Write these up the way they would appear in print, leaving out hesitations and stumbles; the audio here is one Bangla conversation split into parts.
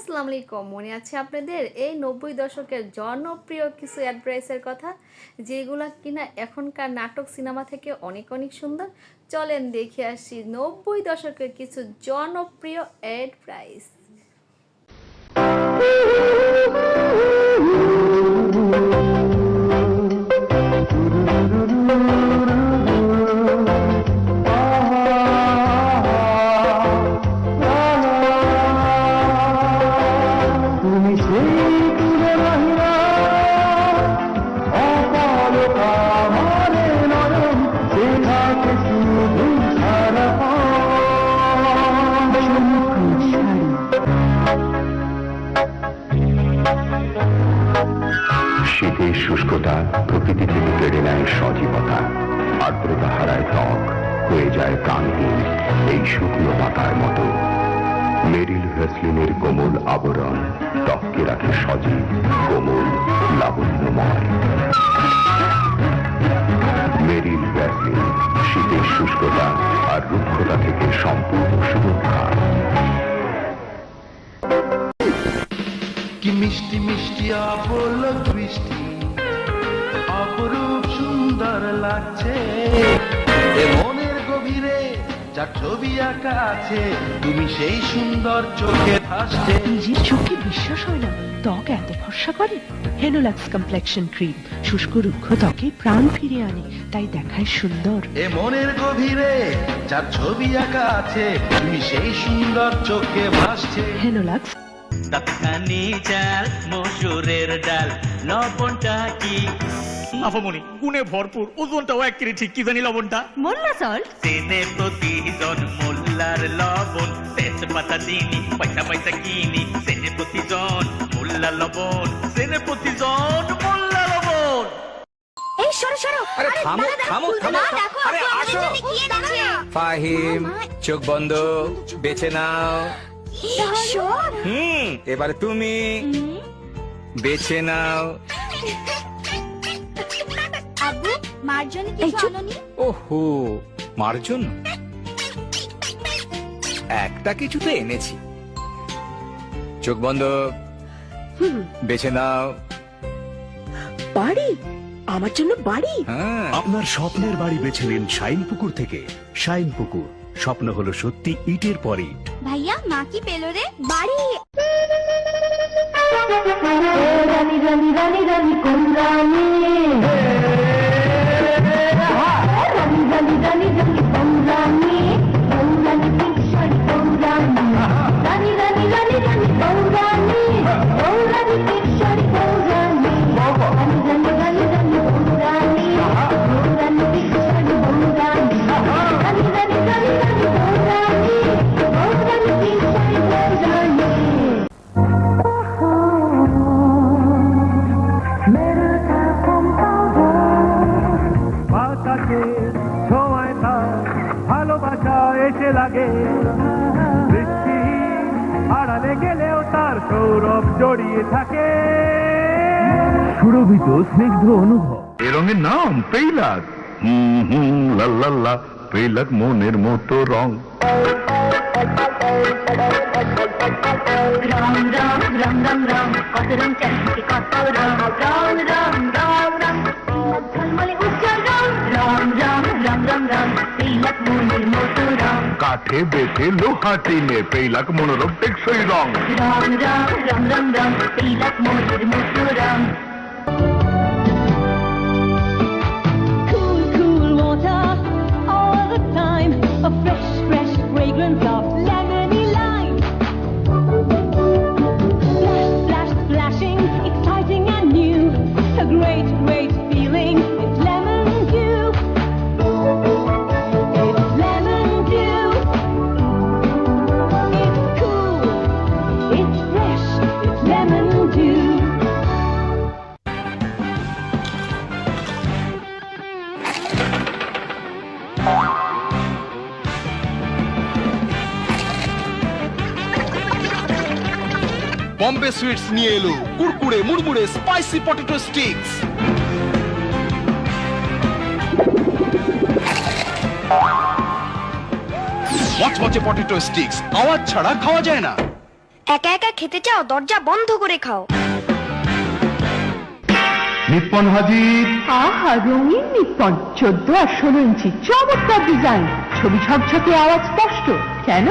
আসসালামু আলাইকুম। মনে আছে আপনাদের এই ৯০ দশকের জনপ্রিয় কিছু অ্যাডভাইসের কথা, যেগুলো কিনা এখনকার নাটক সিনেমা থেকে অনেক অনেক সুন্দর। চলেন দেখে আসি ৯০ দশকের কিছু জনপ্রিয় অ্যাডভাইস। শীতের শুষ্কতা প্রকৃতি থেকে কেড়ে নেয় সজীবতা, আর্দ্রতা হারায় ত্বক, হয়ে যায় প্রাণহীন এই শুকনো পাতার মতো। মেরিল ভ্যাসলিনের কোমল আবরণ ত্বককে রাখে সজীব, কোমল, লাবণ্যময়। মেরিল ভ্যাসলিন, শীতের শুষ্কতা আর রুক্ষতা থেকে সম্পূর্ণ সুরক্ষা। কি মিষ্টি মিষ্টি অপলক বৃষ্টি, অপরূপ সুন্দর লাগছে এ মনের গভীরে যার ছবি আঁকা আছে, তুমি সেই সুন্দর চোখে ভাসছে। নিজের চোখে বিশ্বাস হয় না, ত্বক এত ফর্সা করে। হেনোলাক্স কমপ্লেকশন ক্রিম শুষ্ক রুক্ষ ত্বকে প্রাণ ফিরে আনে, তাই দেখায় সুন্দর। এ মনের গভীরে যার ছবি আঁকা আছে, তুমি সেই সুন্দর চোখে ভাসছে। হেনোলাক্স। তৎখানি চাল মসুরের ডাল, লবণটা কি আফামনি গুণে ভরপুর, ওজনটাও একেবারে ঠিক। কি জানি লবণটা? মোল্লা সল্ট। চেনে প্রতিজন মোল্লার লবণ, তেজপাতা চিনি পয়সা পয়সা কিনি। চেনে প্রতিজন মোল্লা লবণ, চেনে প্রতিজন মোল্লা লবণ। এই সরো সরো। আরে থামো থামো থামো, আরে আসো। ফাহিম, চোখ বন্ধ, বেছে নাও। এবারে তুমি বেছে নাও। আব্বু, মার জন্য কিছু আনোনি? ওহো, মার জন্য একটা কিছু তো এনেছি। চোখ বন্ধ, বেছে নাও। বাড়ি? আমার জন্য বাড়ি? হ্যাঁ, আপনার স্বপ্নের বাড়ি বেছে নিন শাইনপুকুর থেকে। শাইনপুকুর, স্বপ্ন হলো সত্যি ইটের পর ইট। ভাইয়া, মা কি পেলো রে? বাড়ি। রানী রানী রানী রানী কোন রানী, রানী রানী রানী রানী কোন রানী, কোন রানী পিছাড়ি কোন রানী, রানী রানী রানী রানী কোন রানী, কোন রানী পিছাড়ি কোন রানী, রানী রানী রানী রানী কোন রানী, কোন রানী পিছাড়ি কোন রানী, রানী রানী রানী রানী কোন রানী, কোন রানী পিছাড়ি কোন রানী। বাতাসে ছোঁয়ায় তার ভালোবাসা এসে লাগে, বৃষ্টি আড়ালে গেলেও তার সৌরভ জড়িয়ে থাকে। সুরভিত স্নিগ্ধ অনুভব। এ রঙের নাম পেইলাক। লাল্লাল্লা, পেইলাক মনের মতো রং। রাম রাম রাম রাম রাম, কত রং চারিদিকে কত রং, রাম রাম রাম রাম, ঝলমলে উজ্জ্বল রং, রাম রাম রাম রাম রাম, পেইলাক মনের মতো রং। কাঠে বেঁধে লোহা টিনে পেইলাক মনোরম টেকসই রং। রাম রাম রাম রাম রাম, পেইলাক মনের মতো রং। Cool, cool water all the time. A fresh, fresh fragrance of lemony lime. Splash, splash, splashing, exciting and new. A great, great feeling. It's lemon dew. It's lemon dew. It's cool. It's fresh. It's lemon dew. Bombay sweets নিয়ে এলো কুড়কুড়ে মুড়মুড়ে স্পাইসি পটেটো স্টিক্স। মচমচে পটেটো স্টিক্স আওয়াজ ছাড়া খাওয়া যায় না। একা একা খেতে চাও দরজা বন্ধ করে খাও। নিপ্পন হাজির। আহা, রঙিন নিপ্পন 14 আর 16 ইঞ্চি, চমৎকার ডিজাইন, ছবি ঝকঝকে, আওয়াজ স্পষ্ট। কেন?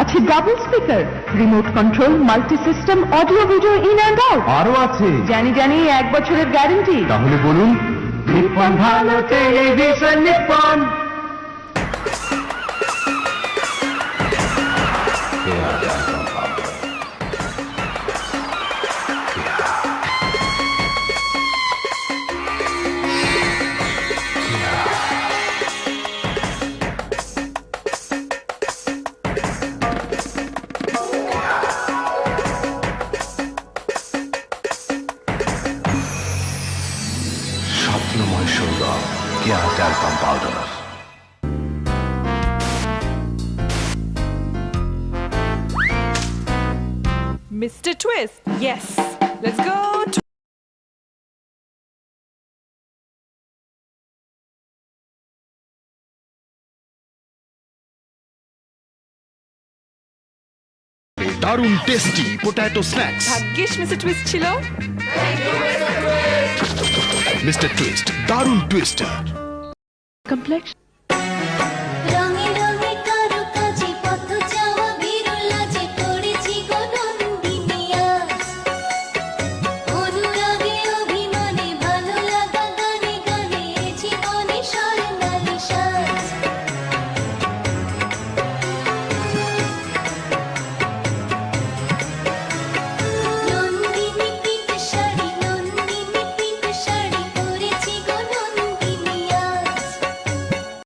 আছে double speaker, remote control, multi system, audio video in and out. আরো আছে? জানি 1 বছরের গ্যারান্টি। তাহলে বলুন, নিপ্পন ভালো টেলিভিশন নিপ্পন। স্বপ্নময় সৌরভ, Keya talcum powder. Mr. Twist, yes. Let's go to দারুণ টেস্টি পোটাটো স্ন্যাক্স। ভাগ্যিস মিস্টার টুইস্ট ছিল। মিস্টার টুইস্ট, দারুণ টুইস্টার। Complexion